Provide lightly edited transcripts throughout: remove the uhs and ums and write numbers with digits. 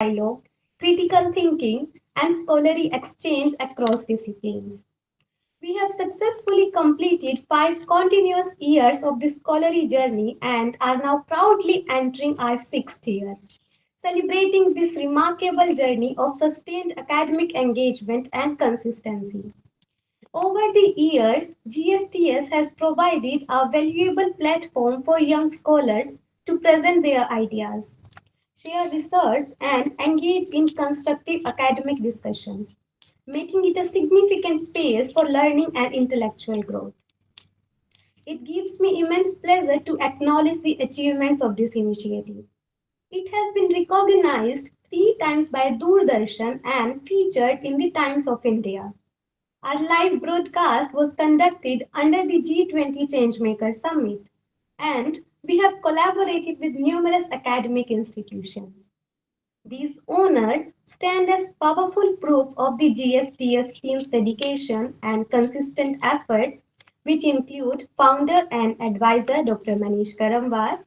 dialogue, critical thinking, and scholarly exchange across disciplines. We have successfully completed 5 continuous years of this scholarly journey and are now proudly entering our 6th year, celebrating this remarkable journey of sustained academic engagement and consistency. Over the years, GSTS has provided a valuable platform for young scholars to present their ideas, share research, and engage in constructive academic discussions, making it a significant space for learning and intellectual growth. It gives me immense pleasure to acknowledge the achievements of this initiative. It has been recognized 3 times by Doordarshan and featured in the Times of India. Our live broadcast was conducted under the G20 Changemaker Summit, and we have collaborated with numerous academic institutions. These honors stand as powerful proof of the GSTS team's dedication and consistent efforts, which include founder and advisor Dr. Manish Karamwar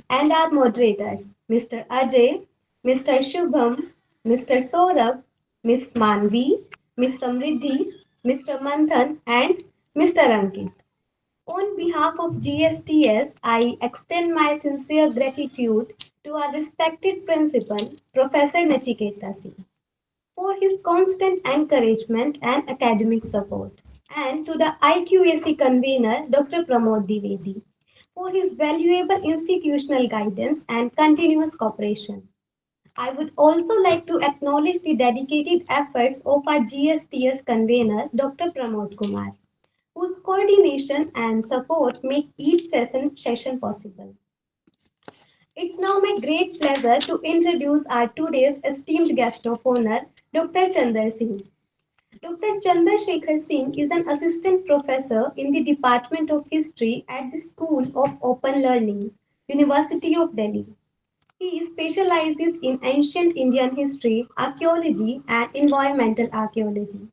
and our moderators Mr. Ajay, Mr. Shubham, Mr. Saurabh, Ms. Manvi, Ms. Samriddhi, Mr. Manthan, and Mr. Ankit. On behalf of GSTS, I extend my sincere gratitude to our respected principal, Professor Nachiketa Singh, for his constant encouragement and academic support, and to the IQAC convener, Dr. Pramod Dwivedi, for his valuable institutional guidance and continuous cooperation. I would also like to acknowledge the dedicated efforts of our GSTS convener, Dr. Pramod Kumar, whose coordination and support make each session possible. It's now my great pleasure to introduce our today's esteemed guest of honor, Dr. Chandar Singh. Dr. Chandar Shekhar Singh is an assistant professor in the Department of History at the School of Open Learning, University of Delhi. He specializes in ancient Indian history, archaeology, and environmental archaeology.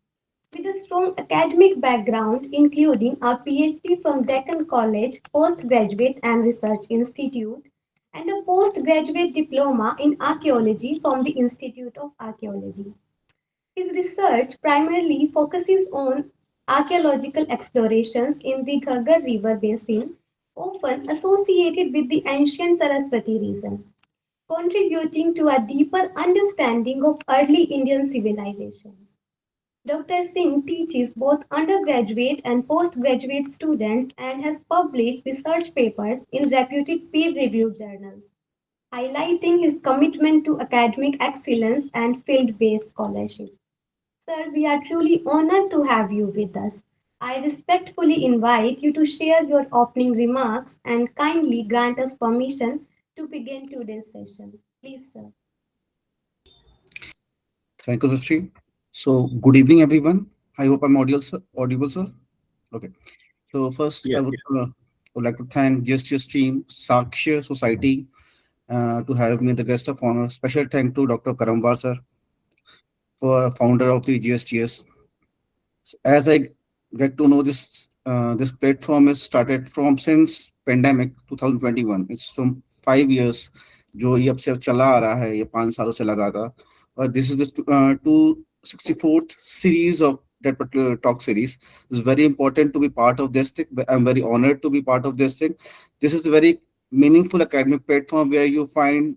With a strong academic background, including a PhD from Deccan College Postgraduate and Research Institute and a postgraduate diploma in archaeology from the Institute of Archaeology. His research primarily focuses on archaeological explorations in the Ghaggar River basin, often associated with the ancient Saraswati region, contributing to a deeper understanding of early Indian civilizations. Dr. Singh teaches both undergraduate and postgraduate students and has published research papers in reputed peer-reviewed journals, highlighting his commitment to academic excellence and field-based scholarship. Sir, we are truly honored to have you with us. I respectfully invite you to share your opening remarks and kindly grant us permission to begin today's session. Please, sir. Thank you, Sashi. So, good evening, everyone. I hope I'm audible, sir. Audible, sir. Okay. So, first, Yeah, would like to thank GSTS team, Sakshya Society, to have me the guest of honor. Special thank to Dr. Karamwar, sir, for founder of the GSTS. As I get to know this, this platform is started from since pandemic 2021. It's from 5 years. जो ये अब से चला आ रहा है ये 5 सालों से लगा था और this is the 264th series of that particular talk series. It's very important to be part of this thing. I'm very honored to be part of this thing. This is a very meaningful academic platform where you find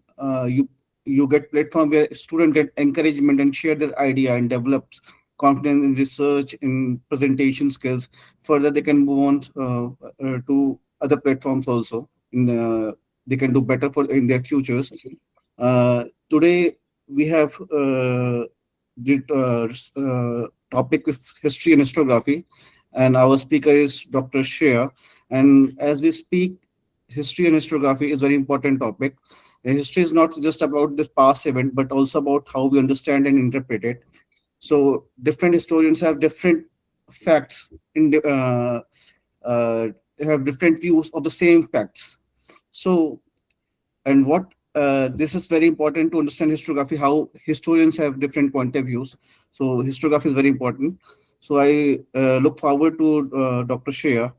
you get platform where students get encouragement and share their idea and develop confidence in research, in presentation skills. Further, they can move on to other platforms also. They can do better for in their futures. Today, we have the topic with history and historiography, and our speaker is Dr. Shreya. And as we speak, history and historiography is a very important topic. And history is not just about the past event, but also about how we understand and interpret it. So different historians have different facts in the, have different views of the same facts. So and what this is very important to understand historiography, how historians have different point of views. So historiography is very important. So I look forward to Dr. Shreya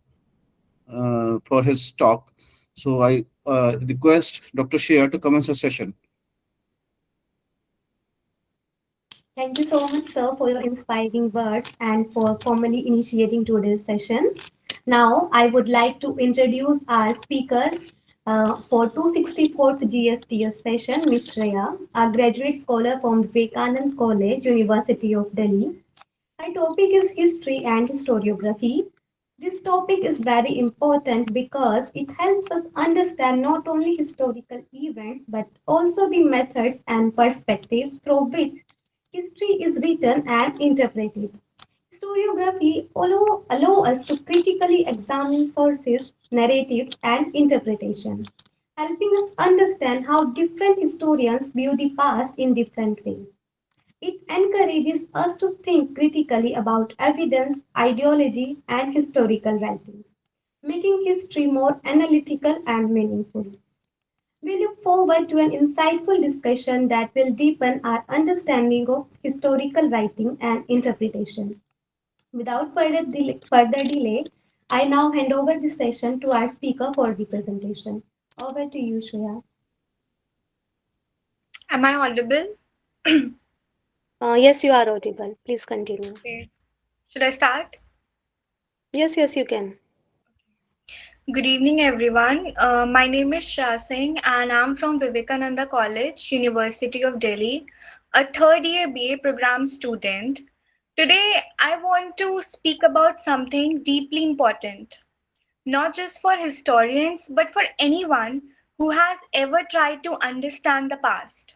for his talk. So I request Dr. Shreya to commence the session. Thank you so much, sir, for your inspiring words and for formally initiating today's session. Now, I would like to introduce our speaker for 264th GSTS session, Ms. Shreya, a graduate scholar from Vivekananda College, University of Delhi. Our topic is history and historiography. This topic is very important because it helps us understand not only historical events but also the methods and perspectives through which history is written and interpreted. Historiography allow us to critically examine sources, narratives, and interpretation, helping us understand how different historians view the past in different ways. It encourages us to think critically about evidence, ideology, and historical writings, making history more analytical and meaningful. We look forward to an insightful discussion that will deepen our understanding of historical writing and interpretation. Without further delay, I now hand over the session to our speaker for the presentation. Over to you, Shreya. Am I audible? Yes, you are audible. Please continue. Okay. Should I start? Yes, yes, you can. Good evening, everyone. My name is Shah Singh, and I'm from Vivekananda College, University of Delhi, a third year BA program student. Today, I want to speak about something deeply important, not just for historians, but for anyone who has ever tried to understand the past,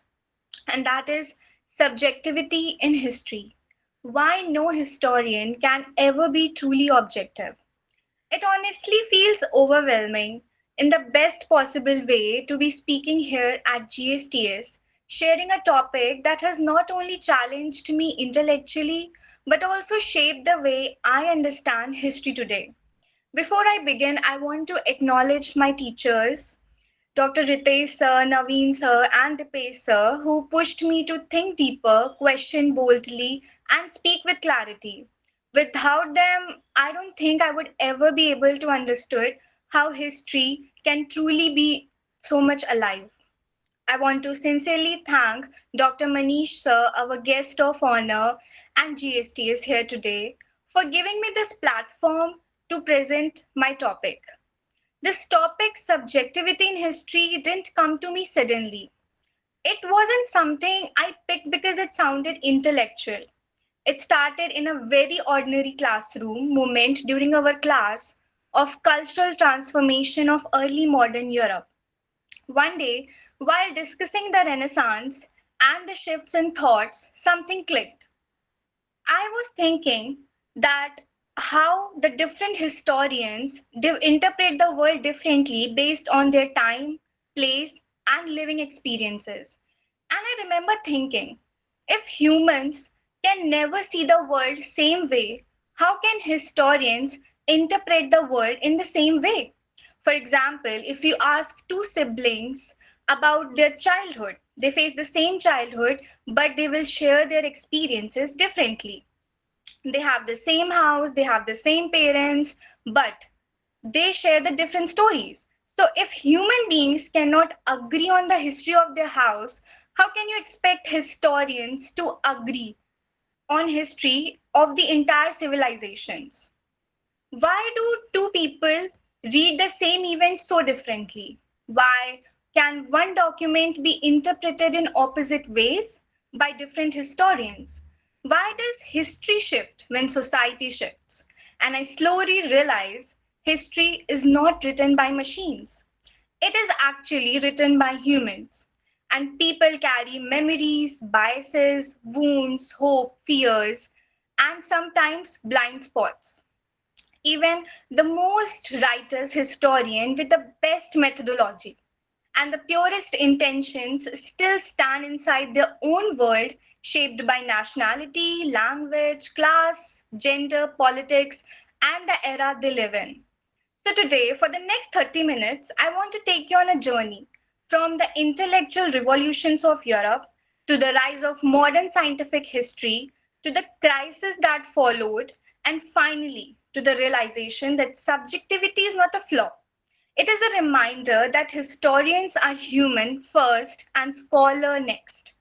and that is subjectivity in history. Why no historian can ever be truly objective. It honestly feels overwhelming in the best possible way to be speaking here at GSTS, sharing a topic that has not only challenged me intellectually but also shaped the way I understand history today. Before I begin, I want to acknowledge my teachers, Dr. Ritesh sir, Naveen sir, and Dipesh sir, who pushed me to think deeper, question boldly, and speak with clarity. Without them, I don't think I would ever be able to understand how history can truly be so much alive. I want to sincerely thank Dr. Manish sir, our guest of honor and GST is here today, for giving me this platform to present my topic. This topic, subjectivity in history, didn't come to me suddenly. It wasn't something I picked because it sounded intellectual. It started in a very ordinary classroom moment during our class of cultural transformation of early modern Europe. One day, while discussing the Renaissance and the shifts in thoughts, something clicked. I was thinking that how the different historians interpret the world differently based on their time, place, and living experiences. And I remember thinking, if humans can never see the world same way, how can historians interpret the world in the same way? For example, if you ask two siblings about their childhood, they face the same childhood, but they will share their experiences differently. They have the same house, they have the same parents, but they share the different stories. So if human beings cannot agree on the history of their house, how can you expect historians to agree on history of the entire civilizations? Why do two people read the same event so differently? Why can one document be interpreted in opposite ways by different historians? Why does history shift when society shifts? And I slowly realize history is not written by machines. It is actually written by humans. And people carry memories, biases, wounds, hope, fears, and sometimes blind spots. Even the most writers, historian with the best methodology and the purest intentions still stand inside their own world shaped by nationality, language, class, gender, politics, and the era they live in. So today, for the next 30 minutes, I want to take you on a journey from the intellectual revolutions of Europe to the rise of modern scientific history to the crisis that followed, and finally to the realization that subjectivity is not a flaw. It is a reminder that historians are human first and scholar next.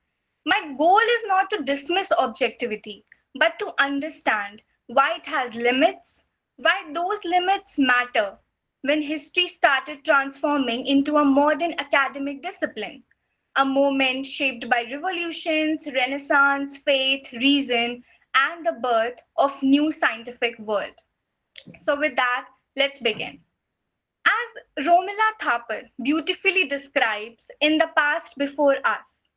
My goal is not to dismiss objectivity, but to understand why it has limits, why those limits matter when history started transforming into a modern academic discipline, a moment shaped by revolutions, renaissance, faith, reason, and the birth of new scientific world. So with that, let's begin. As Romila Thapar beautifully describes in The Past Before Us,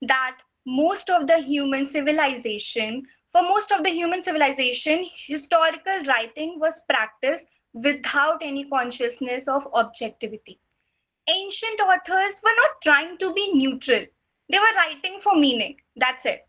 that for most of the human civilization, historical writing was practiced without any consciousness of objectivity. Ancient authors were not trying to be neutral. They were writing for meaning. That's it.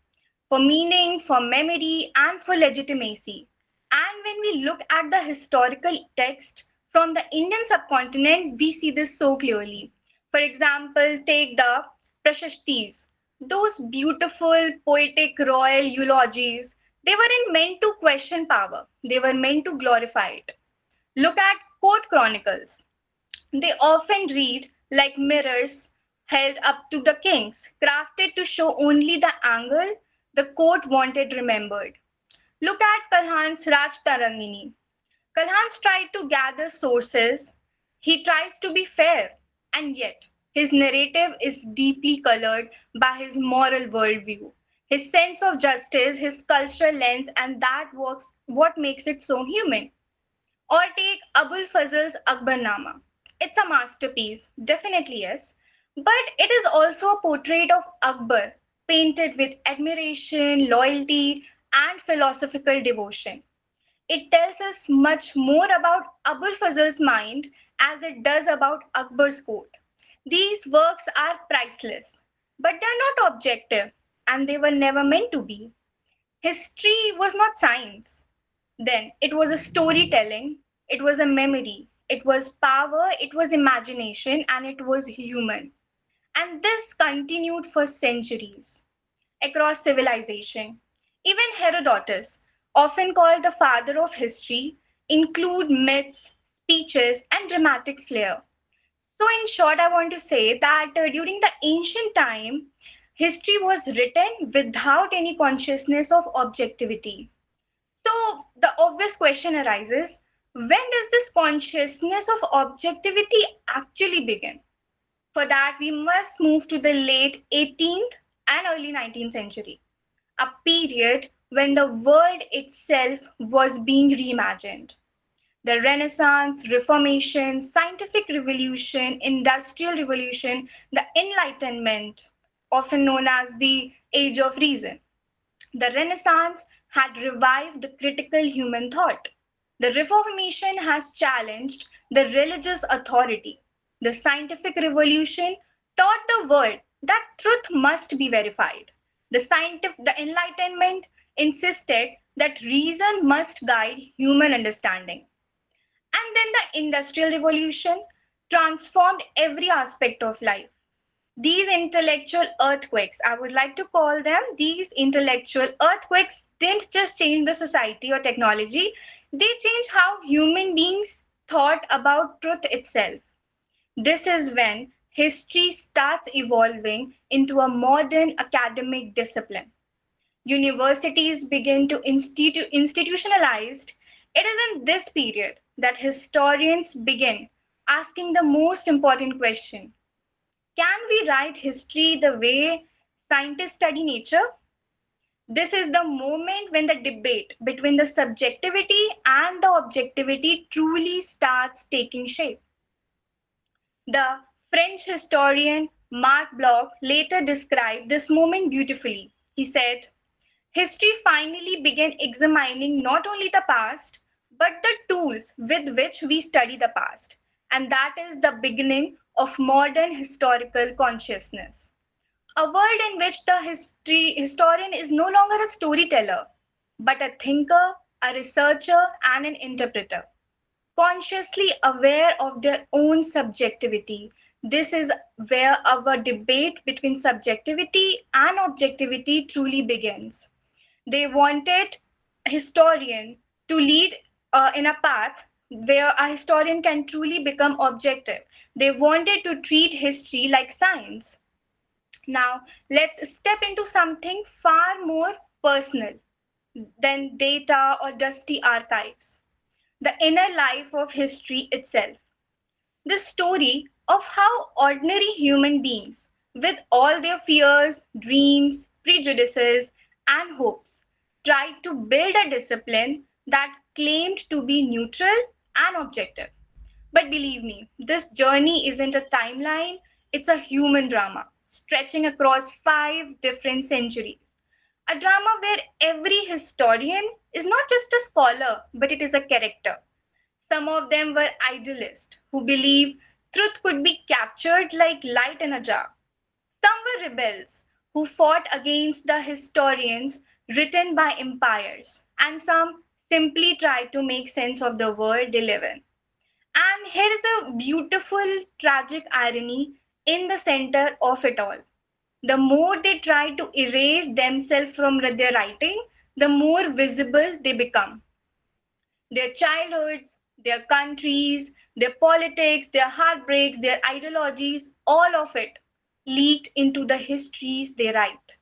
For meaning, for memory, and for legitimacy. And when we look at the historical text from the Indian subcontinent, we see this so clearly. For example, take the Prashastis, those beautiful, poetic, royal eulogies. They weren't meant to question power, they were meant to glorify it. Look at court chronicles. They often read like mirrors held up to the kings, crafted to show only the angle the court wanted remembered. Look at Kalhan's Raj Tarangini. Kalhan's tried to gather sources, he tries to be fair, and yet his narrative is deeply colored by his moral worldview, his sense of justice, his cultural lens, and that was what makes it so human. Or take Abul Fazl's Akbarnama. It's a masterpiece, definitely yes, but it is also a portrait of Akbar, painted with admiration, loyalty, and philosophical devotion. It tells us much more about Abul Fazl's mind as it does about Akbar's court. These works are priceless, but they are not objective, and they were never meant to be. History was not science. Then it was a storytelling, it was a memory, it was power, it was imagination, and it was human. And this continued for centuries across civilization. Even Herodotus, often called the father of history, include myths, speeches, and dramatic flair. So, in short, I want to say that during the ancient time, history was written without any consciousness of objectivity. So the obvious question arises, when does this consciousness of objectivity actually begin? For that, we must move to the late 18th and early 19th century, a period when the world itself was being reimagined. The Renaissance, Reformation, Scientific Revolution, Industrial Revolution, the Enlightenment, often known as the Age of Reason. The Renaissance had revived the critical human thought. The Reformation has challenged the religious authority. The scientific revolution taught the world that truth must be verified. The Enlightenment insisted that reason must guide human understanding. And then the Industrial Revolution transformed every aspect of life. These intellectual earthquakes, I would like to call them, these intellectual earthquakes didn't just change the society or technology, they changed how human beings thought about truth itself. This is when history starts evolving into a modern academic discipline. Universities begin to institutionalized. It is in this period that historians begin asking the most important question: can we write history the way scientists study nature? This is the moment when the debate between the subjectivity and the objectivity truly starts taking shape. The French historian Marc Bloch later described this moment beautifully. He said, history finally began examining not only the past, but the tools with which we study the past. And that is the beginning of modern historical consciousness. A world in which the historian is no longer a storyteller, but a thinker, a researcher, and an interpreter, consciously aware of their own subjectivity. This is where our debate between subjectivity and objectivity truly begins. They wanted a historian to lead in a path where a historian can truly become objective. They wanted to treat history like science. Now, let's step into something far more personal than data or dusty archives, the inner life of history itself. The story of how ordinary human beings, with all their fears, dreams, prejudices, and hopes, tried to build a discipline that claimed to be neutral and objective. But believe me, this journey isn't a timeline, it's a human drama stretching across 5 different centuries. A drama where every historian is not just a scholar, but it is a character. Some of them were idealists who believed truth could be captured like light in a jar. Some were rebels who fought against the historians written by empires, and some simply tried to make sense of the world they live in. And here is a beautiful, tragic irony in the center of it all. The more they try to erase themselves from their writing, the more visible they become. Their childhoods, their countries, their politics, their heartbreaks, their ideologies, all of it leaked into the histories they write.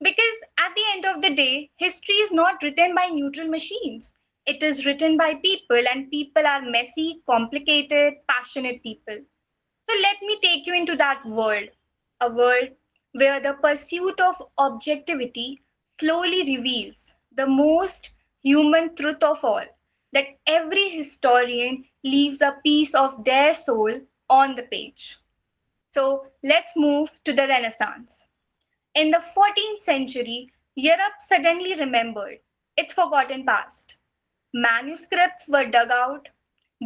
Because at the end of the day, history is not written by neutral machines. It is written by people, and people are messy, complicated, passionate people. So let me take you into that world, a world where the pursuit of objectivity slowly reveals the most human truth of all, that every historian leaves a piece of their soul on the page. So let's move to the Renaissance. In the 14th century, Europe suddenly remembered its forgotten past. Manuscripts were dug out,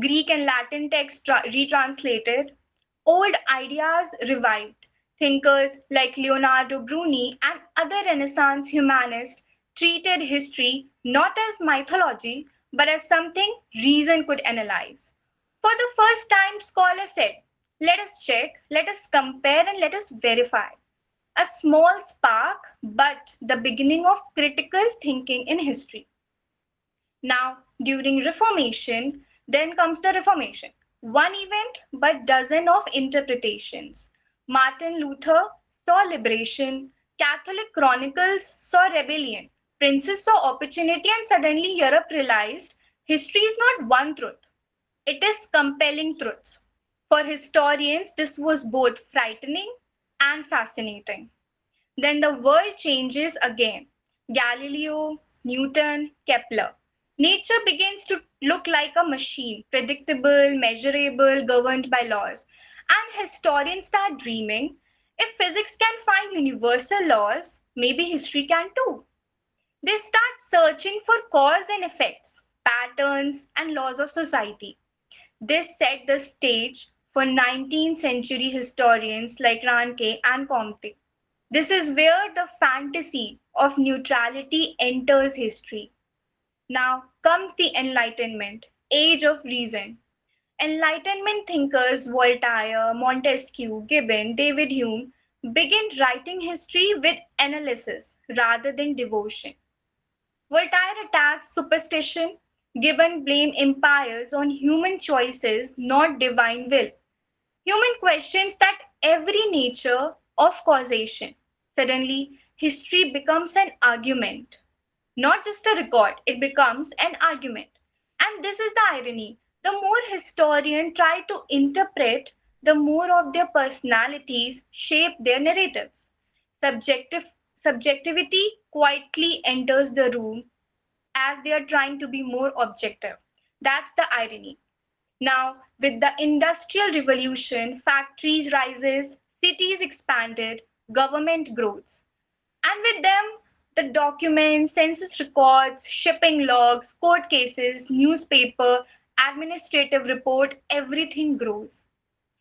Greek and Latin texts retranslated, old ideas revived. Thinkers like Leonardo Bruni and other Renaissance humanists treated history not as mythology but as something reason could analyze. For the first time, scholars said, let us check, let us compare, and let us verify. A small spark, but the beginning of critical thinking in history. Now, during Reformation, then comes the Reformation. One event, but dozen of interpretations. Martin Luther saw liberation, Catholic chronicles saw rebellion, princes saw opportunity, and suddenly Europe realized history is not one truth. It is compelling truths. For historians, this was both frightening and fascinating. Then the world changes again. Galileo, Newton, Kepler. Nature begins to look like a machine, predictable, measurable, governed by laws. And historians start dreaming, if physics can find universal laws, maybe history can too. They start searching for cause and effects, patterns, and laws of society. This set the stage for 19th century historians like Ranke and Comte. This is where the fantasy of neutrality enters history. Now comes the Enlightenment, age of reason. Enlightenment thinkers Voltaire, Montesquieu, Gibbon, David Hume begin writing history with analysis rather than devotion. Voltaire attacks superstition, Gibbon blames empires on human choices, not divine will. Human questions that every nature of causation. Suddenly, history becomes an argument, not just a record, it becomes an argument. And this is the irony. The more historians try to interpret, the more of their personalities shape their narratives. Subjectivity quietly enters the room as they are trying to be more objective. That's the irony. Now, with the Industrial Revolution, factories rises, cities expanded, government grows. And with them, the documents, census records, shipping logs, court cases, newspaper, administrative report, everything grows.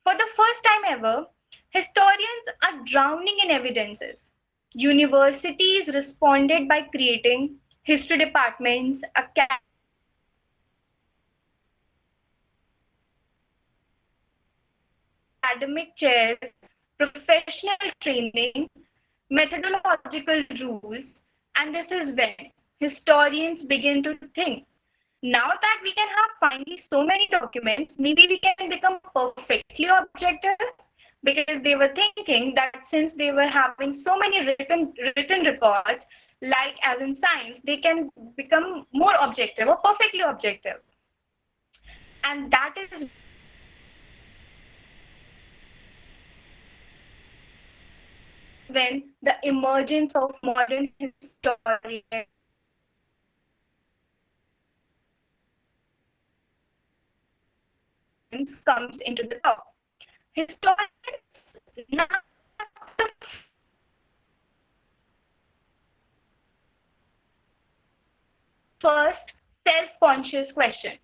For the first time ever, historians are drowning in evidences. Universities responded by creating history departments, academic chairs, professional training, methodological rules, and this is when historians begin to think. Now that we can have finally so many documents, maybe we can become perfectly objective. because they were thinking that since they were having so many written records, like as in science, they can become more objective or perfectly objective. And that is when the emergence of modern historians comes into the top. Historians now ask the first self-conscious question.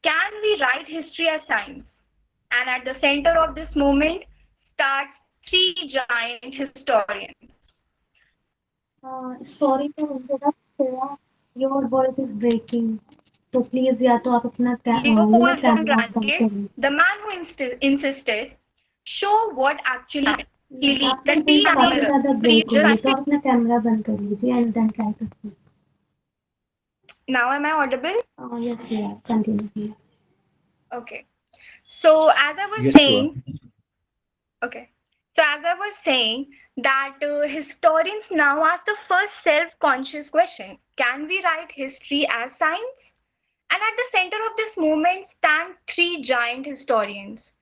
Can we write history as science? And at the center of this movement starts three giant historians. Sorry to interrupt, Shreya. Your voice is breaking. तो please या तो आप अपना Leopold von camera बंद Ranke, करिए. the man who insisted, show what actually happened. He believed आपका that voice history can काफी be ज्यादा mirror, ब्रेक free हो रही है, just तो आप अपना कैमरा बंद कर लीजिए and then try to speak. now. Am I audible? Yes, yeah, continue please. Okay. So as I was Yes, you are. saying, okay. So as I was saying that historians now ask the first self-conscious question: Can we write history as science? And at the center of this movement stand three giant historians.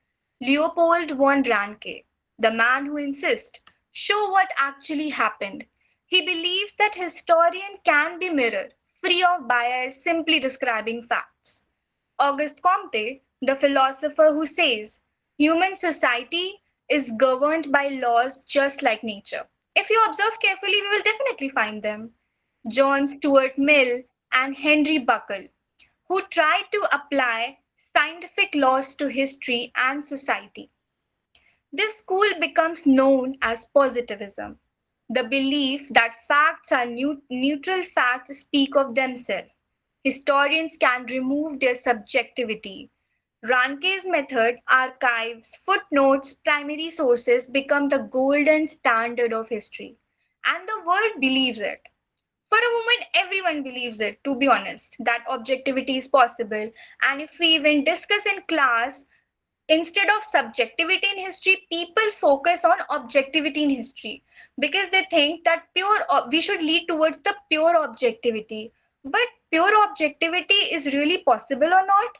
Leopold von Ranke, the man who insists, show what actually happened. He believes that historian can be mirror, free of bias, simply describing facts. Auguste Comte, the philosopher who says, human society is governed by laws just like nature. If you observe carefully, we will definitely find them. John Stuart Mill and Henry Buckle, who tried to apply scientific laws to history and society. This school becomes known as positivism, the belief that facts are neutral, facts speak of themselves. Historians can remove their subjectivity. Ranke's method, archives, footnotes, primary sources become the golden standard of history. And the world believes it. For a moment, everyone believes it, to be honest, that objectivity is possible. And if we even discuss in class, instead of subjectivity in history, people focus on objectivity in history because they think that we should lead towards the pure objectivity. But pure objectivity is really possible or not?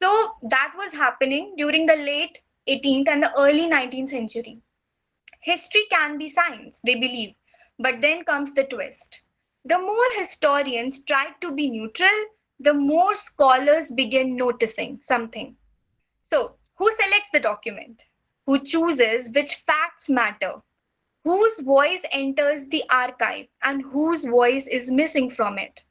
So that was happening during the late 18th and the early 19th century. History can be science, they believe. But then comes the twist. The more historians try to be neutral, the more scholars begin noticing something. So, who selects the document? Who chooses which facts matter? Whose voice enters the archive and whose voice is missing from it?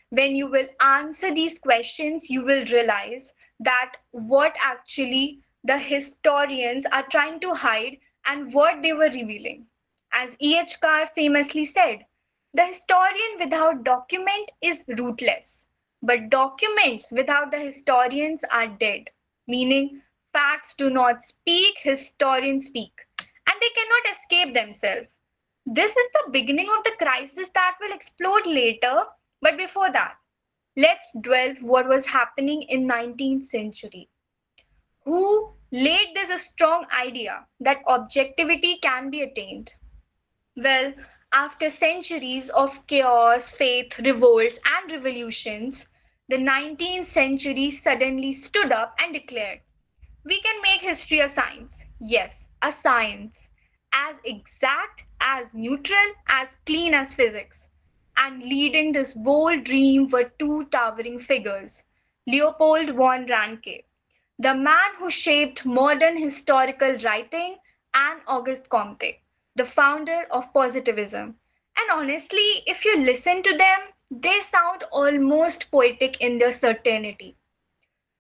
When you will answer these questions, you will realize that what actually the historians are trying to hide and what they were revealing. As E.H. Carr famously said, the historian without document is rootless, but documents without the historians are dead, meaning facts do not speak, historians speak, and they cannot escape themselves. This is the beginning of the crisis that will explode later, but before that, let's delve what was happening in 19th century. Who laid this a strong idea that objectivity can be attained? Well, after centuries of chaos, faith, revolts, and revolutions, the 19th century suddenly stood up and declared, we can make history a science. Yes, a science. As exact, as neutral, as clean as physics. And leading this bold dream were two towering figures, Leopold von Ranke, the man who shaped modern historical writing, and Auguste Comte, the founder of positivism. And honestly, if you listen to them, they sound almost poetic in their certainty.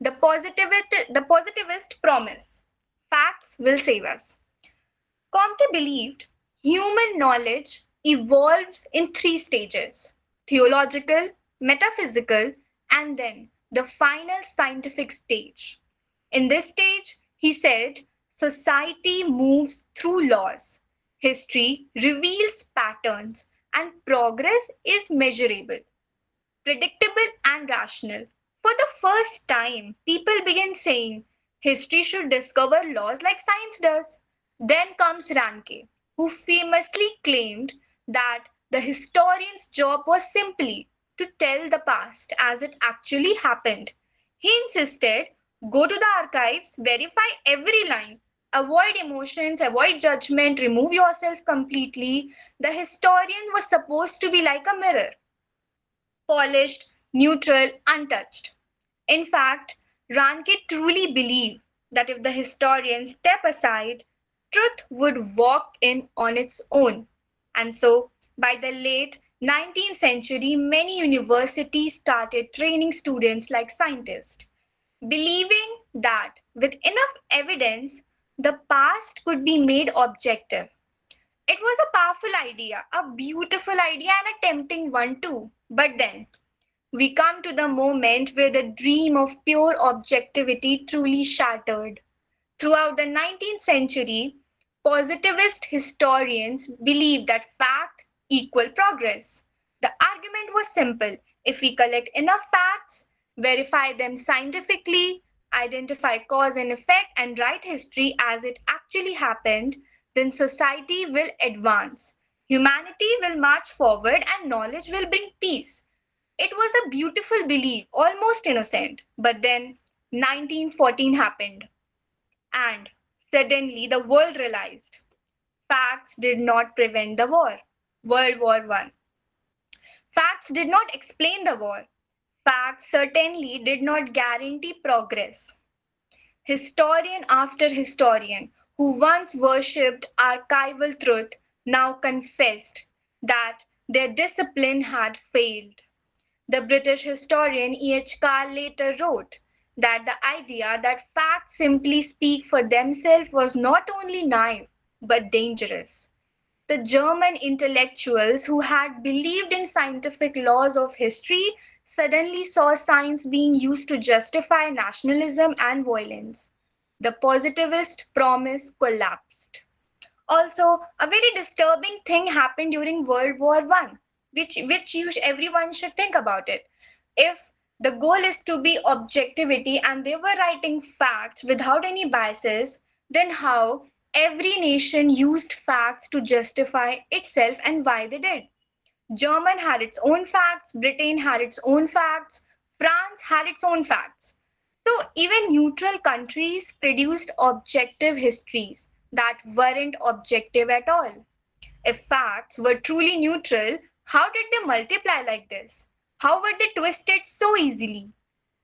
The positivist promise: facts will save us. Comte believed human knowledge evolves in three stages: theological, metaphysical, and then the final scientific stage. In this stage, he said, society moves through laws, history reveals patterns, and progress is measurable, predictable, and rational. For the first time, people began saying history should discover laws like science does. Then comes Ranke, who famously claimed that the historian's job was simply to tell the past as it actually happened. He insisted, go to the archives, verify every line, avoid emotions, avoid judgment, remove yourself completely. The historian was supposed to be like a mirror, polished, neutral, untouched. In fact, Ranke truly believed that if the historians step aside, truth would walk in on its own. And so, by the late 19th century, many universities started training students like scientists, believing that with enough evidence, the past could be made objective. It was a powerful idea, a beautiful idea, and a tempting one too. But then, we come to the moment where the dream of pure objectivity truly shattered. Throughout the 19th century, positivist historians believed that fact equal progress. The argument was simple. If we collect enough facts, verify them scientifically, identify cause and effect, and write history as it actually happened, then society will advance. Humanity will march forward and knowledge will bring peace. It was a beautiful belief, almost innocent. But then 1914 happened, and suddenly the world realized facts did not prevent the war. World War One. Facts did not explain the war. Facts certainly did not guarantee progress. Historian after historian who once worshipped archival truth now confessed that their discipline had failed. The British historian E.H. Carr later wrote that the idea that facts simply speak for themselves was not only naive but dangerous. The German intellectuals who had believed in scientific laws of history suddenly saw science being used to justify nationalism and violence. The positivist promise collapsed. Also, a very disturbing thing happened during World War One, which everyone should think about it. If the goal is to be objectivity and they were writing facts without any biases, then how every nation used facts to justify itself and why they did. German had its own facts, Britain had its own facts, France had its own facts. So even neutral countries produced objective histories that weren't objective at all. If facts were truly neutral, how did they multiply like this? How were they twisted so easily?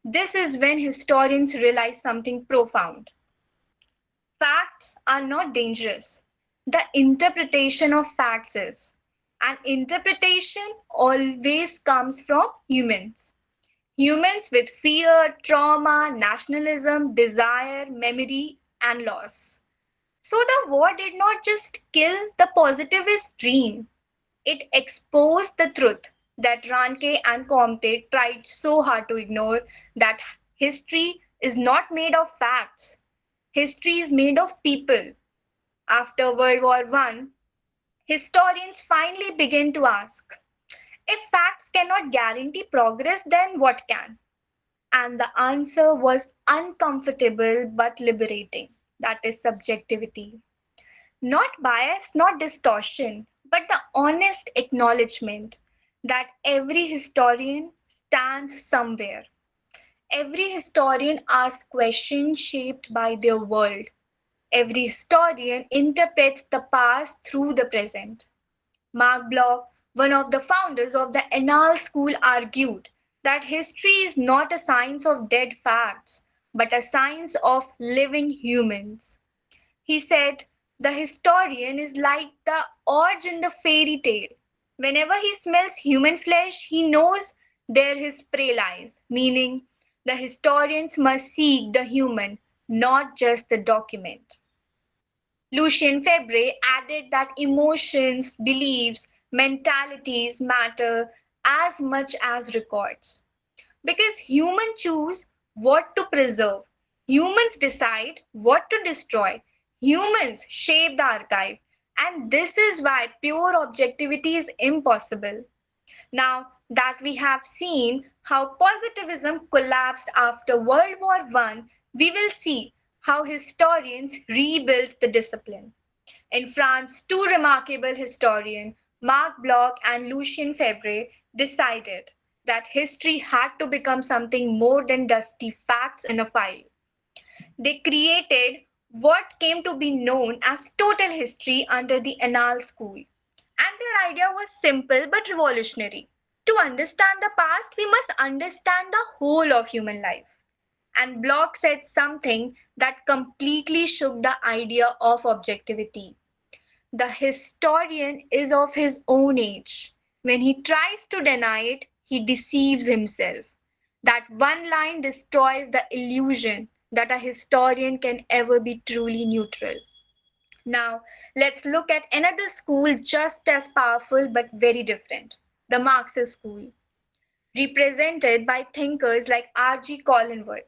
This is when historians realize something profound. Facts are not dangerous. The interpretation of facts is. And interpretation always comes from humans. Humans with fear, trauma, nationalism, desire, memory, and loss. So the war did not just kill the positivist dream, it exposed the truth that Ranke and Comte tried so hard to ignore, that history is not made of facts. History is made of people. After World War One, historians finally began to ask, if facts cannot guarantee progress, then what can? And the answer was uncomfortable but liberating. That is subjectivity. Not bias, not distortion, but the honest acknowledgement that every historian stands somewhere. Every historian asks questions shaped by their world. Every historian interprets the past through the present. Mark Bloch, one of the founders of the Annals School, argued that history is not a science of dead facts, but a science of living humans. He said, the historian is like the Orge in the fairy tale. Whenever he smells human flesh, he knows there his prey lies, meaning the historians must seek the human, not just the document. Lucien Febvre added that emotions, beliefs, mentalities matter as much as records. Because humans choose what to preserve, humans decide what to destroy, humans shape the archive, and this is why pure objectivity is impossible. Now that we have seen how positivism collapsed after World War One, we will see how historians rebuilt the discipline. In France, two remarkable historians, Marc Bloch and Lucien Febvre, decided that history had to become something more than dusty facts in a file. They created what came to be known as total history under the Annales school. And their idea was simple but revolutionary. To understand the past, we must understand the whole of human life. And Bloch said something that completely shook the idea of objectivity. The historian is of his own age. When he tries to deny it, he deceives himself. That one line destroys the illusion that a historian can ever be truly neutral. Now, let's look at another school just as powerful but very different, the Marxist school, represented by thinkers like R.G. Collingwood.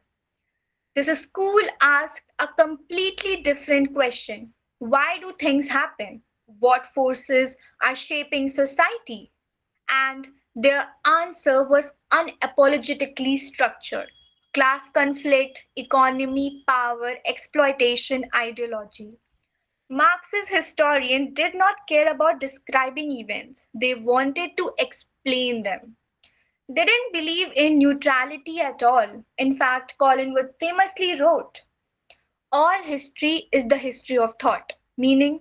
This school asked a completely different question. Why do things happen? What forces are shaping society? And their answer was unapologetically structured. Class conflict, economy, power, exploitation, ideology. Marxist historians did not care about describing events, they wanted to explain them. They didn't believe in neutrality at all. In fact, Collingwood famously wrote, all history is the history of thought, meaning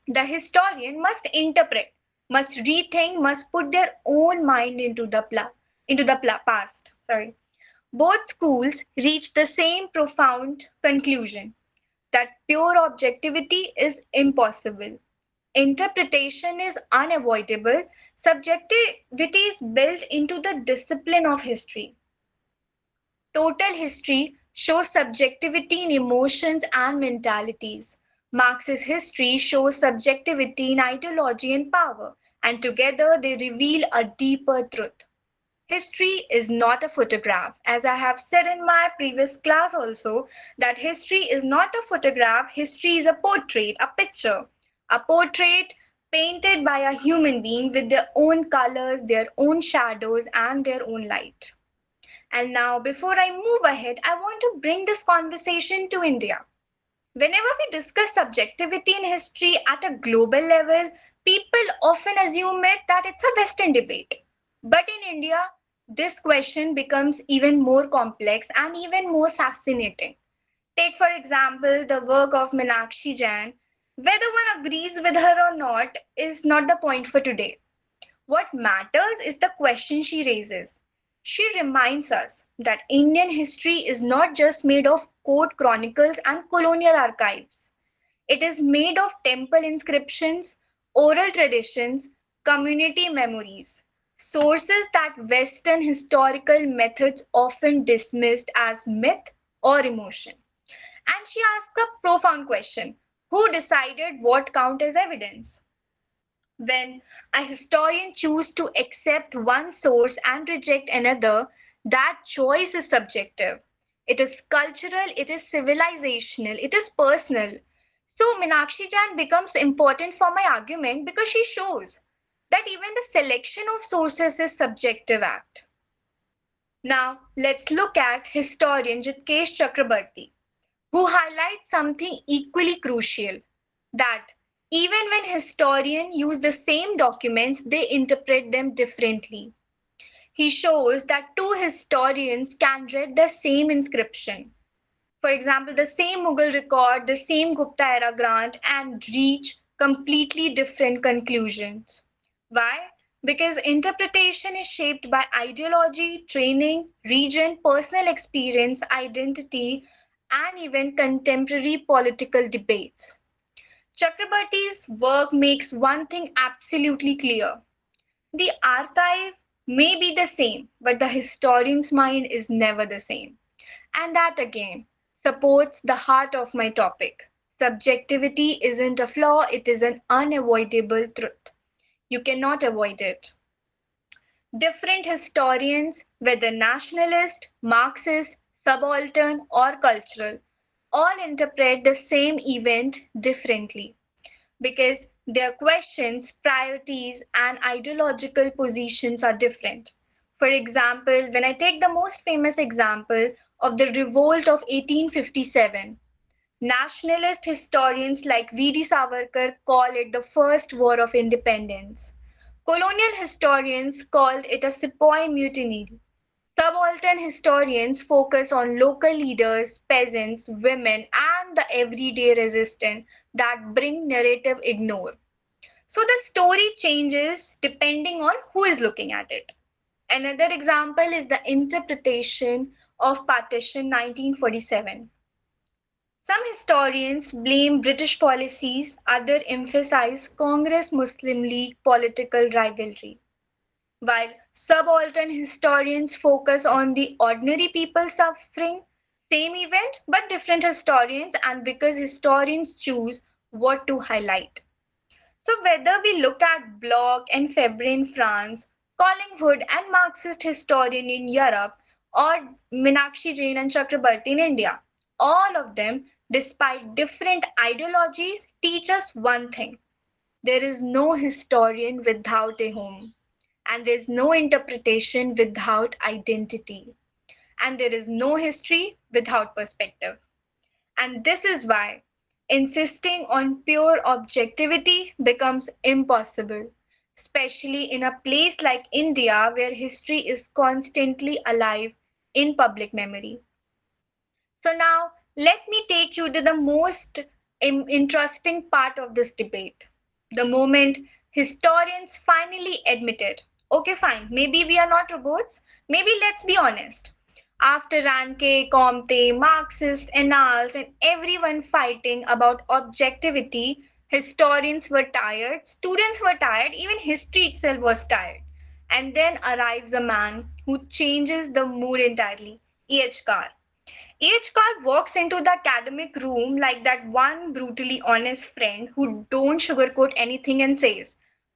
the historian must interpret, must rethink, must put their own mind into the past. Sorry. Both schools reached the same profound conclusion that pure objectivity is impossible. Interpretation is unavoidable. Subjectivity is built into the discipline of history. Total history shows subjectivity in emotions and mentalities. Marxist history shows subjectivity in ideology and power, and together they reveal a deeper truth. History is not a photograph. As I have said in my previous class also, that history is not a photograph, history is a portrait, a picture. A portrait painted by a human being with their own colors, their own shadows, and their own light. And now, before I move ahead, I want to bring this conversation to India. Whenever we discuss subjectivity in history at a global level, people often assume that it's a Western debate. But in India, this question becomes even more complex and even more fascinating. Take, for example, the work of Meenakshi Jain. Whether one agrees with her or not is not the point for today. What matters is the question she raises. She reminds us that Indian history is not just made of court chronicles and colonial archives. It is made of temple inscriptions, oral traditions, community memories, sources that Western historical methods often dismissed as myth or emotion. And she asks a profound question: who decided what count as evidence? When a historian chooses to accept one source and reject another, that choice is subjective. It is cultural, it is civilizational, it is personal. So Meenakshi Jain becomes important for my argument because she shows that even the selection of sources is subjective act. Now let's look at historian Jitkesh Chakrabarti, who highlights something equally crucial, that even when historians use the same documents, they interpret them differently. He shows that two historians can read the same inscription, for example, the same Mughal record, the same Gupta era grant, and reach completely different conclusions. Why? Because interpretation is shaped by ideology, training, region, personal experience, identity, and even contemporary political debates. Chakrabarti's work makes one thing absolutely clear. The archive may be the same, but the historian's mind is never the same. And that again supports the heart of my topic. Subjectivity isn't a flaw, it is an unavoidable truth. You cannot avoid it. Different historians, whether nationalist, Marxist, subaltern, or cultural, all interpret the same event differently because their questions, priorities, and ideological positions are different. For example, when I take the most famous example of the revolt of 1857, Nationalist historians like V.D. Savarkar call it the first war of independence. Colonial historians called it a sepoy mutiny. Subaltern historians focus on local leaders, peasants, women, and the everyday resistance that bring narrative ignore. So the story changes depending on who is looking at it. Another example is the interpretation of Partition 1947. Some historians blame British policies, others emphasize Congress Muslim League political rivalry, while subaltern historians focus on the ordinary people suffering. Same event, but different historians, and because historians choose what to highlight. So, whether we look at Bloch and Fabre in France, Collingwood and Marxist historian in Europe, or Meenakshi Jain and Chakrabarti in India, all of them, despite different ideologies, teach us one thing: there is no historian without a home, and there is no interpretation without identity, and there is no history without perspective. And this is why insisting on pure objectivity becomes impossible, especially in a place like India where history is constantly alive in public memory. So, now let me take you to the most interesting part of this debate: the moment historians finally admitted, okay, fine, maybe we are not robots, maybe let's be honest. After Ranke, Comte, Marxist, Annals, and everyone fighting about objectivity, historians were tired, students were tired, even history itself was tired. And then arrives a man who changes the mood entirely: E.H. Carr. Each car walks into the academic room like that one brutally honest friend who don't sugarcoat anything and says,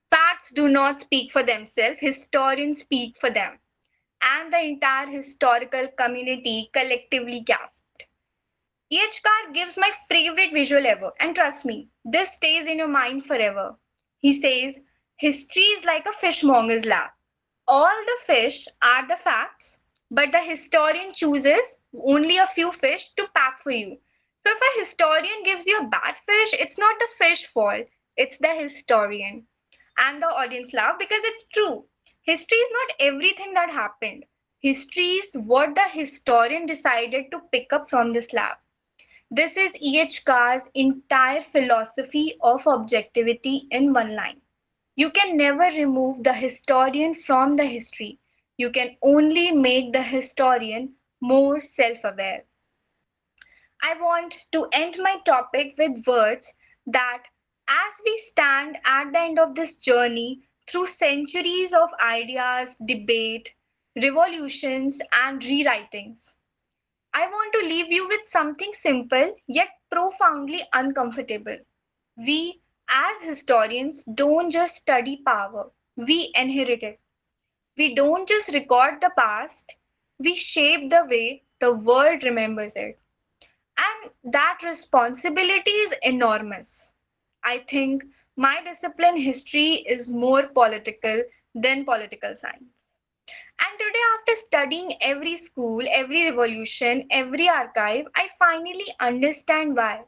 facts do not speak for themselves, historians speak for them. And the entire historical community collectively gasped. Each car gives my favorite visual ever, and trust me, this stays in your mind forever. He says, history is like a fishmonger's lab. All the fish are the facts, but the historian chooses only a few fish to pack for you. So if a historian gives you a bad fish, it's not the fish fault, it's the historian. And the audience laugh because it's true. History is not everything that happened. History is what the historian decided to pick up from this lab. This is E.H. Carr's entire philosophy of objectivity in one line. You can never remove the historian from the history. You can only make the historian more self aware. I want to end my topic with words that, as we stand at the end of this journey through centuries of ideas, debate, revolutions, and rewritings, I want to leave you with something simple yet profoundly uncomfortable. We, as historians, don't just study power, we inherit it. We don't just record the past, we shape the way the world remembers it. And that responsibility is enormous. I think my discipline, history, is more political than political science. And today, after studying every school, every revolution, every archive, I finally understand why.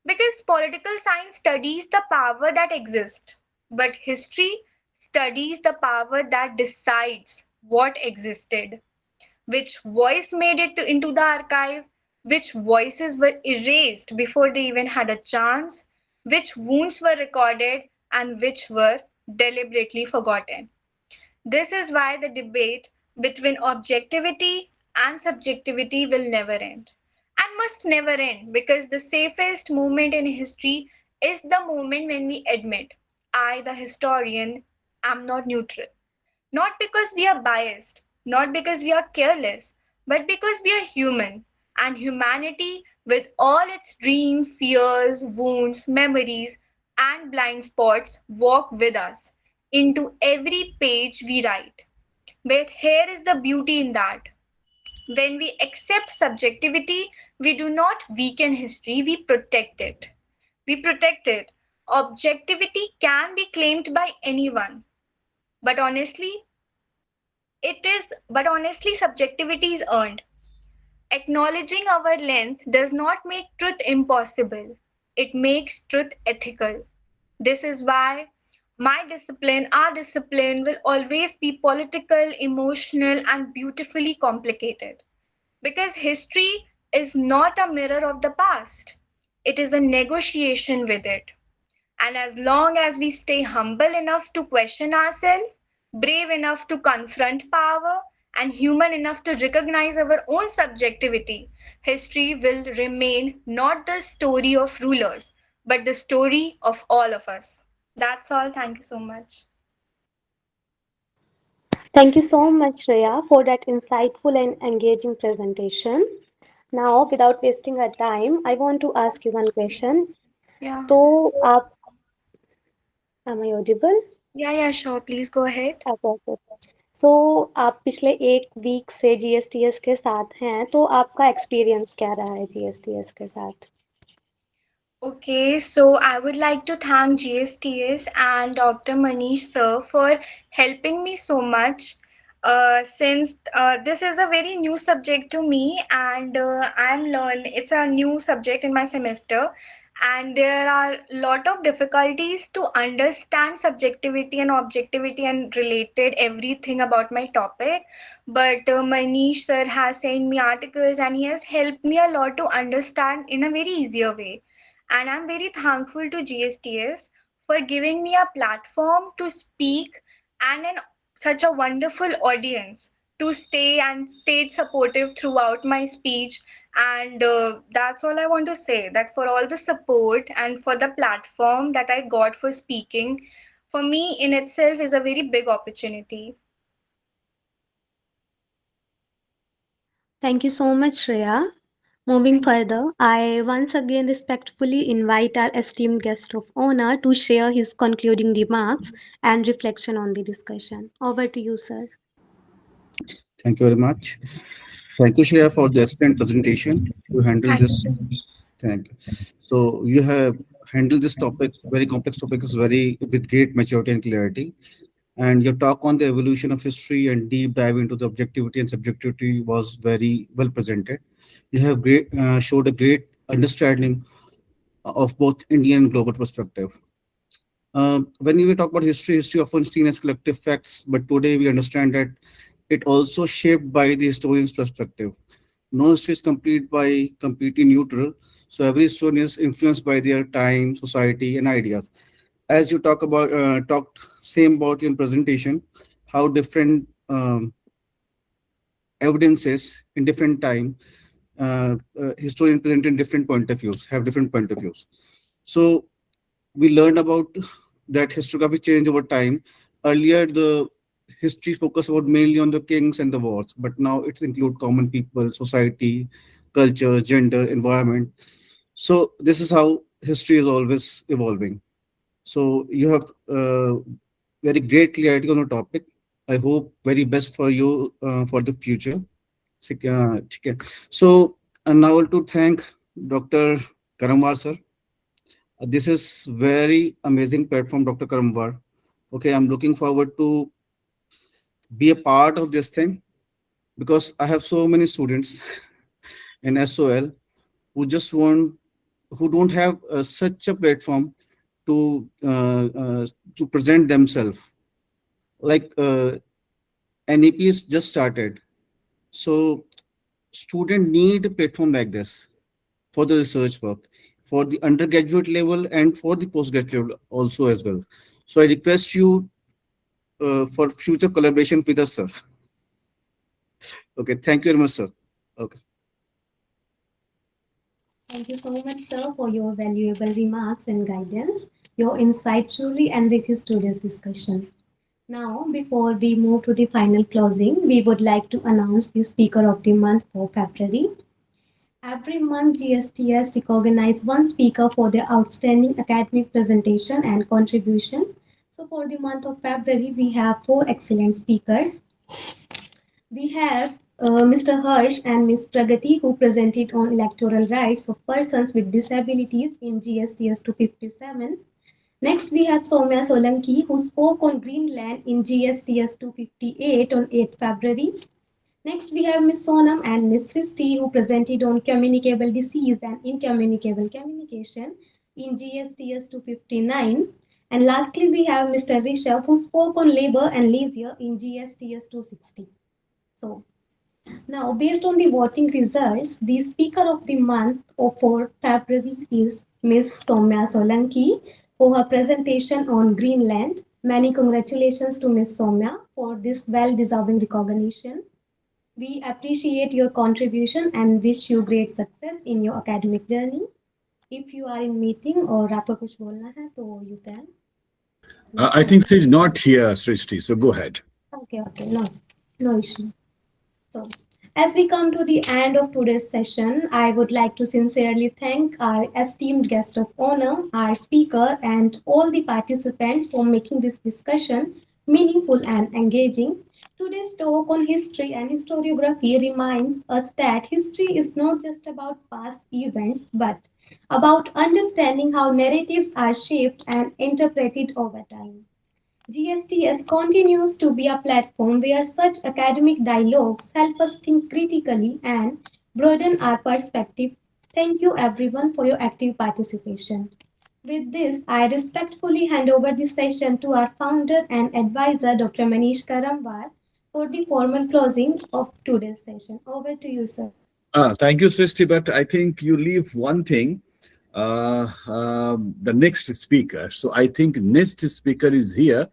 Because political science studies the power that exists, but history studies the power that decides what existed, which voice made it into the archive, which voices were erased before they even had a chance, which wounds were recorded, and which were deliberately forgotten. This is why the debate between objectivity and subjectivity will never end, and must never end, because the safest moment in history is the moment when we admit, I, the historian, am not neutral. Not because we are biased, not because we are careless, but because we are human. And humanity, with all its dreams, fears, wounds, memories, and blind spots, walk with us into every page we write. But here is the beauty in that. When we accept subjectivity, we do not weaken history, we protect it. We protect it. Objectivity can be claimed by anyone, but honestly, subjectivity is earned. Acknowledging our lens does not make truth impossible, it makes truth ethical. This is why my discipline, our discipline, will always be political, emotional, and beautifully complicated. Because history is not a mirror of the past, it is a negotiation with it. And as long as we stay humble enough to question ourselves, brave enough to confront power, and human enough to recognize our own subjectivity, history will remain not the story of rulers, but the story of all of us. That's all. Thank you so much. Thank you so much, Shreya, for that insightful and engaging presentation. Now, without wasting our time, I want to ask you one question. Yeah. So, am I audible? Yeah, sure. Please go ahead. Okay, okay. So, आप पिछले एक week से जीएसटीएस के साथ हैं, तो आपका experience क्या रहा है जीएसटीएस के साथ? Okay, so I would like to thank GSTS and Dr. Manish sir for helping me so much. Since this is a very new subject to me, and it's a new subject in my semester, and there are a lot of difficulties to understand subjectivity and objectivity and related everything about my topic. But Manish sir has sent me articles and he has helped me a lot to understand in a very easier way, and I'm very thankful to GSTS for giving me a platform to speak and such a wonderful audience to stay and stayed supportive throughout my speech. And that's all I want to say, that for all the support and for the platform that I got for speaking, for me in itself is a very big opportunity. Thank you so much, Shreya. Moving further, I once again respectfully invite our esteemed guest of honor to share his concluding remarks and reflection on the discussion. Over to you, sir. Thank you very much. Thank you, Shreya, for the excellent presentation. You handle Thank this. you. Thank you. So you have handled this topic, very complex topic, is very with great maturity and clarity. And your talk on the evolution of history and deep dive into the objectivity and subjectivity was very well presented. You have showed a great understanding of both Indian and global perspective. When we talk about history, history often seen as collective facts, but today we understand that it also shaped by the historian's perspective. No history is complete by completely neutral, so every historian is influenced by their time, society, and ideas. As you talked same about in presentation, how different evidences in different time, historian present in different point of views, have different point of views. So we learned about that historiography changed over time. Earlier, the history focused about mainly on the kings and the wars, but now it's include common people, society, culture, gender, environment. So this is how history is always evolving. So you have very great clarity on the topic. I hope very best for you for the future. ठीक है. So and now to thank Dr. Karamwar sir. This is very amazing platform, Dr. Karamwar. Okay, I'm looking forward to be a part of this thing because I have so many students in SOL who just want, who don't have such a platform to present themselves. Like NEP is just started, so student need a platform like this for the research work, for the undergraduate level and for the postgraduate level also as well. So I request you for future collaboration with us, sir. Okay, thank you very much, sir. Okay. Thank you so much, sir, for your valuable remarks and guidance. Your insight truly enriches today's discussion. Now, before we move to the final closing, we would like to announce the Speaker of the Month for February. Every month, GSTS recognizes one speaker for their outstanding academic presentation and contribution. So, for the month of February, we have four excellent speakers. We have Mr. Harsh and Ms. Pragati, who presented on electoral rights of persons with disabilities in GSTS 257. Next, we have Soumya Solanki, who spoke on Greenland in GSTS 258 on 8 February. Next, we have Ms. Sonam and Ms. Srishti who presented on communicable disease and incommunicable communication in GSTS 259. And lastly, we have Mr. Rishabh who spoke on labor and leisure in GSTS 260. So, now, based on the voting results, the speaker of the month for February is Ms. Soumya Solanki for her presentation on Greenland. Many congratulations to Ms. Soumya for this well-deserving recognition. We appreciate your contribution and wish you great success in your academic journey. If you are in meeting or आपको कुछ बोलना है तो you can. I think she's not here, Srishti, so go ahead. Okay, no issue. So, as we come to the end of today's session, I would like to sincerely thank our esteemed guest of honor, our speaker, and all the participants for making this discussion meaningful and engaging. Today's talk on history and historiography reminds us that history is not just about past events, but about understanding how narratives are shaped and interpreted over time. GSTS continues to be a platform where such academic dialogues help us think critically and broaden our perspective. Thank you everyone for your active participation. With this, I respectfully hand over the session to our founder and advisor, Dr. Manish Karamwar, for the formal closing of today's session. Over to you, sir. Thank you, Srishti, but I think you leave one thing, the next speaker. So I think next speaker is here,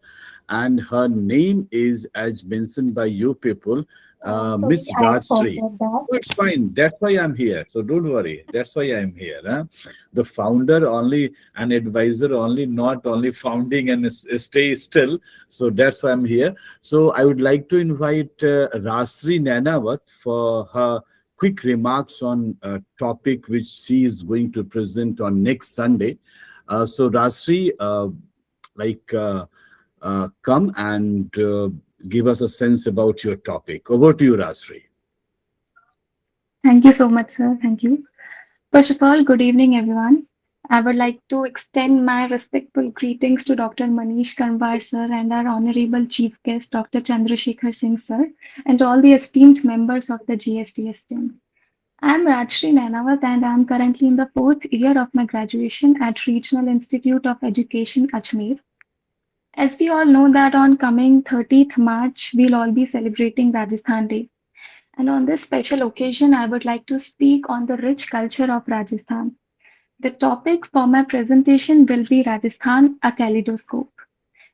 and her name is, as mentioned by you people, Sorry, Miss I Rajsri. forgot that. Oh, it's fine. That's why I'm here. So don't worry. That's why I'm here. Huh? The founder only, an advisor only, not only founding and stay still. So that's why I'm here. So I would like to invite Rajsri Nanawat for her quick remarks on a topic which she is going to present on next Sunday. So Rajsri, come and give us a sense about your topic. Over to you, Rajsri. Thank you so much, sir. Thank you. First of all, good evening, everyone. I would like to extend my respectful greetings to Dr. Manish Kanwar, sir, and our honorable chief guest, Dr. Chandrasekhar Singh, sir, and to all the esteemed members of the GSTS team. I am Rajshri Nanawat, and I am currently in the fourth year of my graduation at Regional Institute of Education, Ajmer. As we all know that on coming 30th March, we'll all be celebrating Rajasthan Day. And on this special occasion, I would like to speak on the rich culture of Rajasthan. The topic for my presentation will be Rajasthan, a kaleidoscope.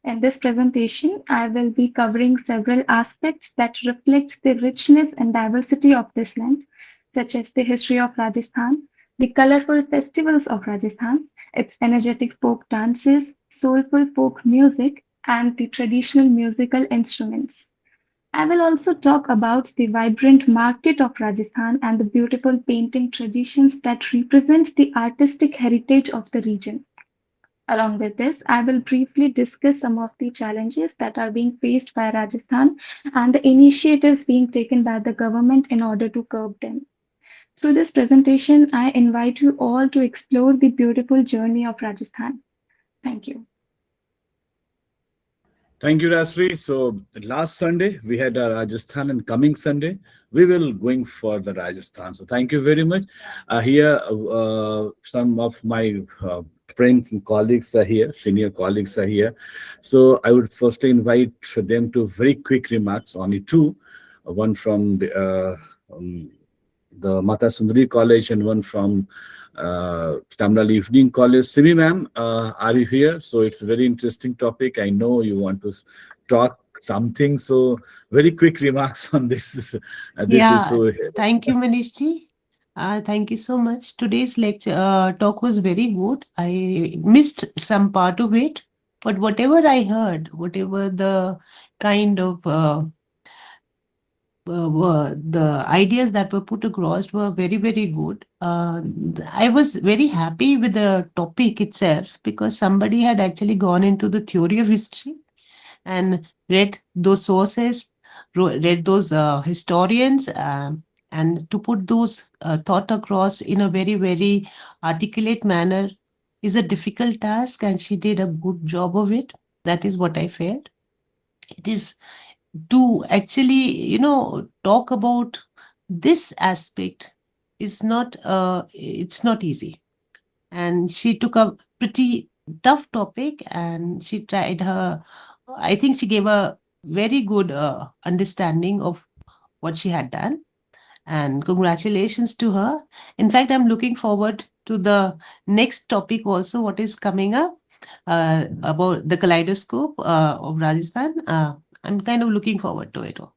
In this presentation, I will be covering several aspects that reflect the richness and diversity of this land, such as the history of Rajasthan, the colorful festivals of Rajasthan, its energetic folk dances, soulful folk music, and the traditional musical instruments. I will also talk about the vibrant market of Rajasthan and the beautiful painting traditions that represent the artistic heritage of the region. Along with this, I will briefly discuss some of the challenges that are being faced by Rajasthan and the initiatives being taken by the government in order to curb them. Through this presentation, I invite you all to explore the beautiful journey of Rajasthan. Thank you. Thank you, Rasri. So last Sunday we had Rajasthan, and coming Sunday we will going for the Rajasthan. So thank you very much. Here, some of my friends and colleagues are here, senior colleagues are here. So I would firstly invite them to very quick remarks, only two. One from the Mata Sundari College and one from Shyam Lal Evening College. Simi ma'am, are you here? So it's a very interesting topic. I know you want to talk something. So very quick remarks on this. This is so. Thank you, Manishji. Thank you so much. Today's lecture talk was very good. I missed some part of it, but whatever I heard, whatever the kind of the ideas that were put across were very, very good. I was very happy with the topic itself because somebody had actually gone into the theory of history and read those sources, read those historians, and to put those thought across in a very, very articulate manner is a difficult task, and she did a good job of it. That is what I felt. It is to actually, talk about this aspect is not, it's not easy. And she took a pretty tough topic and she tried her, I think she gave a very good understanding of what she had done. And congratulations to her. In fact, I'm looking forward to the next topic also, what is coming up about the kaleidoscope of Rajasthan. I'm kind of looking forward to it all.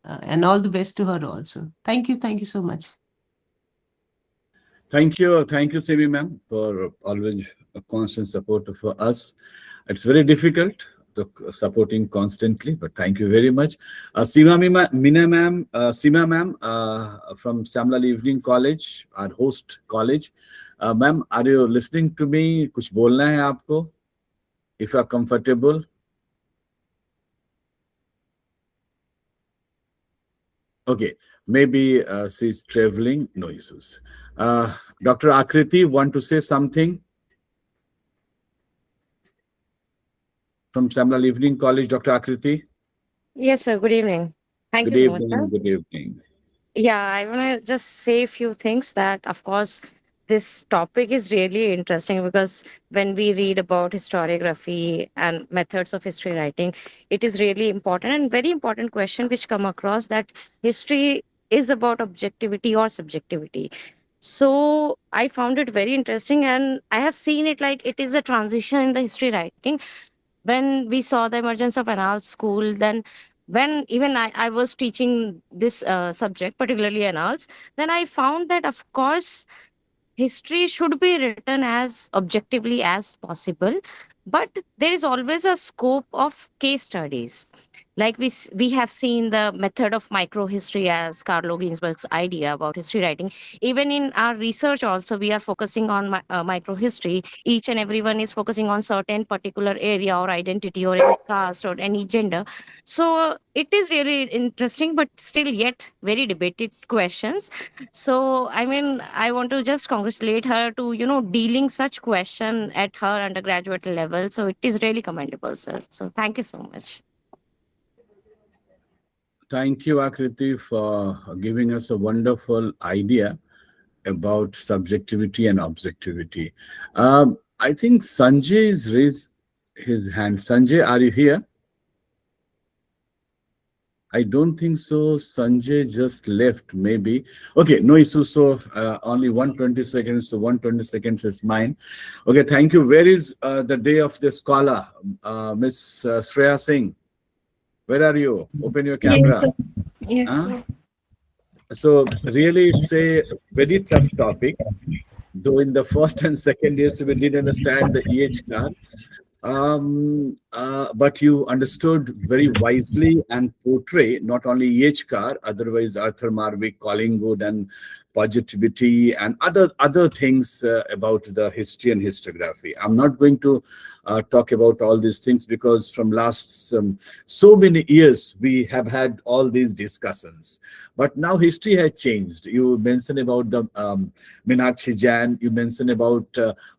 And all the best to her also. Thank you. Thank you so much. Thank you, Simi ma'am, for always a constant support for us. It's very difficult to supporting constantly, but thank you very much. Sima ma'am from Shyam Lal Evening College, our host college. Ma'am, are you listening to me? कुछ बोलना है आपको? If you are comfortable. Okay, maybe she's traveling. No issues. Dr. Akriti, want to say something? From Shyam Lal Evening College, Dr. Akriti. Yes, sir. Good evening. Thank Good you so much, sir. evening. Good evening. Yeah, I want to just say a few things that, of course, this topic is really interesting because when we read about historiography and methods of history writing, it is really important and very important question which come across that history is about objectivity or subjectivity. So I found it very interesting and I have seen it like it is a transition in the history writing when we saw the emergence of annals school. Then when even I was teaching this subject, particularly annals, then I found that of course history should be written as objectively as possible, but there is always a scope of case studies. Like we have seen the method of microhistory as Carlo Ginzburg's idea about history writing. Even in our research also we are focusing on microhistory. Each and everyone is focusing on certain particular area or identity or any caste or any gender. So it is really interesting but still yet very debated questions. So I mean I want to just congratulate her to dealing such question at her undergraduate level. So it is really commendable, sir. So thank you so much. Thank you, Akriti, for giving us a wonderful idea about subjectivity and objectivity. I think Sanjay has raised his hand. Sanjay, are you here? I don't think so. Sanjay just left, maybe. Okay, no issue. So only 120 seconds. So 120 seconds is mine. Okay, thank you. Where is the day of the scholar, Miss Shreya Singh? Where are you? Open your camera. Yes, Huh? sir. So really, it's a very tough topic. Though in the first and second years we didn't understand the EH card, but you understood very wisely and portray not only EH car, otherwise Arthur Marwick, Collingwood, and positivity and other things about the history and historiography. I'm not going to talk about all these things because from last so many years we have had all these discussions. But now history has changed. You mentioned about the Meenakshi Jain, you mentioned about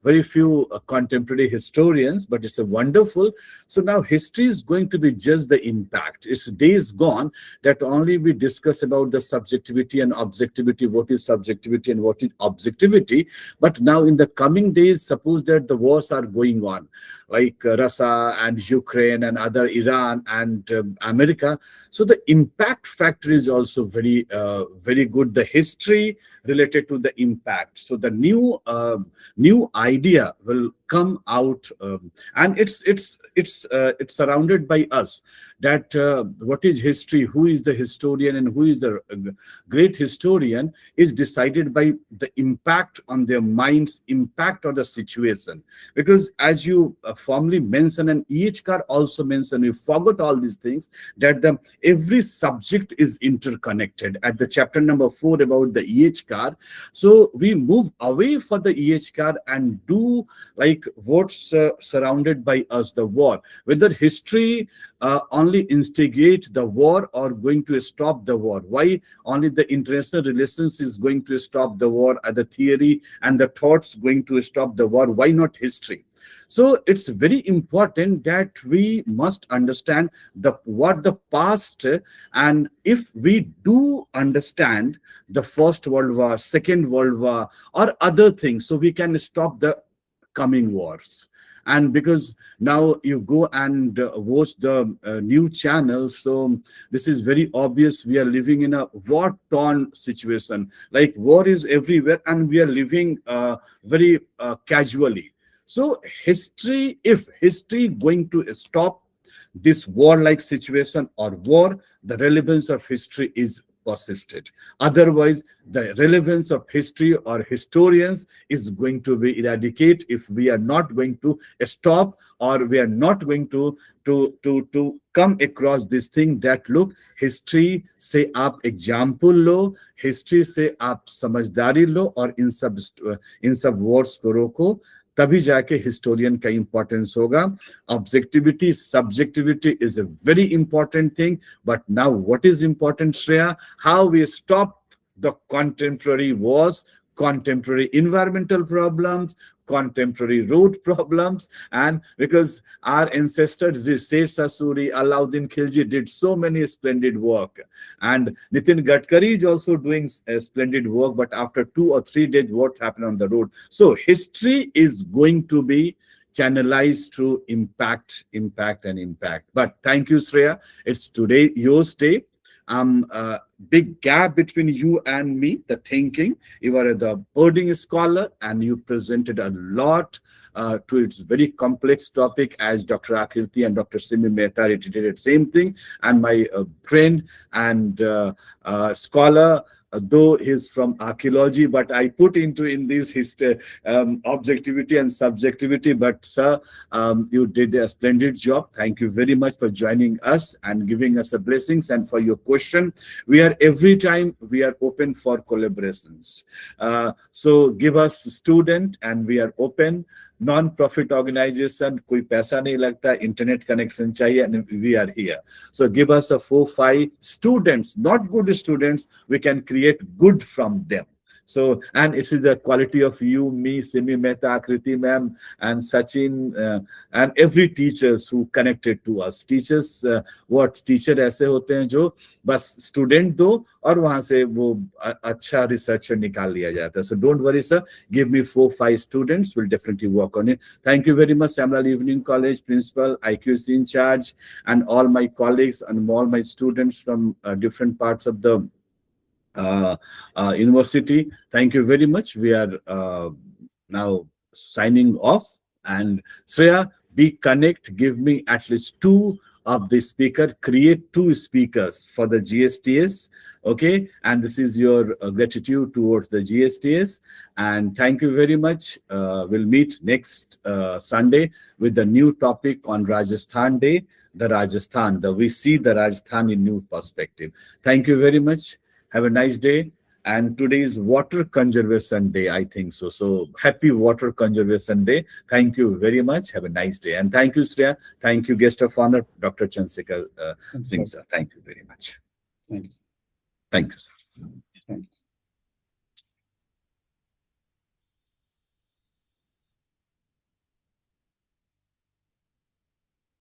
very few contemporary historians, but it's a wonderful. So now history is going to be just the impact. It's days gone that only we discuss about the subjectivity and objectivity, what is subjectivity and what is objectivity. But now in the coming days, suppose that the wars are going on, like Russia and Ukraine and other Iran and America. So the impact factor is also very good. The history related to the impact. So the new idea will come out, and it's surrounded by us. That what is history, who is the historian, and who is the great historian is decided by the impact on their minds, impact on the situation. Because as you formally mentioned, and each car also mentioned, you forgot all these things, that every subject is interconnected. At the chapter number 4 about the EH car, so we move away from the EH car and do like what's surrounded by us, the war. Whether history only instigate the war or going to stop the war. Why only the international relations is going to stop the war, the theory and the thoughts going to stop the war? Why not history? So it's very important that we must understand what the past, and if we do understand the First World War, Second World War, or other things, so we can stop the coming wars. And because now you go and watch the new channels, so this is very obvious. We are living in a war-torn situation. Like war is everywhere, and we are living very casually. So history, if history going to stop this war-like situation or war, the relevance of history is persisted. Otherwise, the relevance of history or historians is going to be eradicated if we are not going to stop, or we are not going to come across this thing that look, history से आप example लो, history से आप समझदारी लो, और इन सब words को रोको, तभी जाके historian का importance होगा. Objectivity, subjectivity is a very important thing. But now what is important, Shreya? How we stop the contemporary wars, contemporary environmental problems, contemporary road problems. And because our ancestors, Said Sasuri, Alauddin Khilji, did so many splendid work. And Nitin Gadkari is also doing splendid work. But after 2 or 3 days, what happened on the road? So history is going to be channelized through impact. But thank you, Shreya. It's today your day. Big gap between you and me, the thinking. You are the boarding scholar, and you presented a lot to its very complex topic, as Dr. Akirti and Dr. Simi Mehta did the same thing. And my friend and scholar, though he's from archaeology, but I put in this history, objectivity and subjectivity. But sir, you did a splendid job. Thank you very much for joining us and giving us a blessings, and for your question. Every time we are open for collaborations. So give us student, and we are open. Non-profit organization, कोई पैसा नहीं लगता, internet connection चाहिए, and we are here. So give us a 4-5 students, not good students, we can create good from them. So, and it is the quality of you, me, Simi Mehta, Akriti ma'am, and Sachin, and every teachers who connected to us. Teachers, what teacher ऐसे होते हैं जो बस student दो और वहाँ से वो अच्छा researcher निकाल लिया जाता है. So don't worry, sir. Give me 4-5 students. We'll definitely work on it. Thank you very much, Shyam Lal Evening College principal, IQC in charge, and all my colleagues and all my students from different parts of the university. Thank you very much. We are now signing off. And Shreya, be connect, give me at least 2 of the speaker, create 2 speakers for the GSTS. Okay, and this is your gratitude towards the GSTS. And thank you very much. We'll meet next Sunday with the new topic on Rajasthan Day, we see the Rajasthan in new perspective. Thank you very much. Have a nice day. And today is Water Conservation Day, I think so. So happy Water Conservation Day. Thank you very much. Have a nice day. And thank you, Shreya. Thank you, guest of honor, Dr. Chandrasekhar Singh, sir. Thank you very much. Thank you. Thank you, sir. Thank you.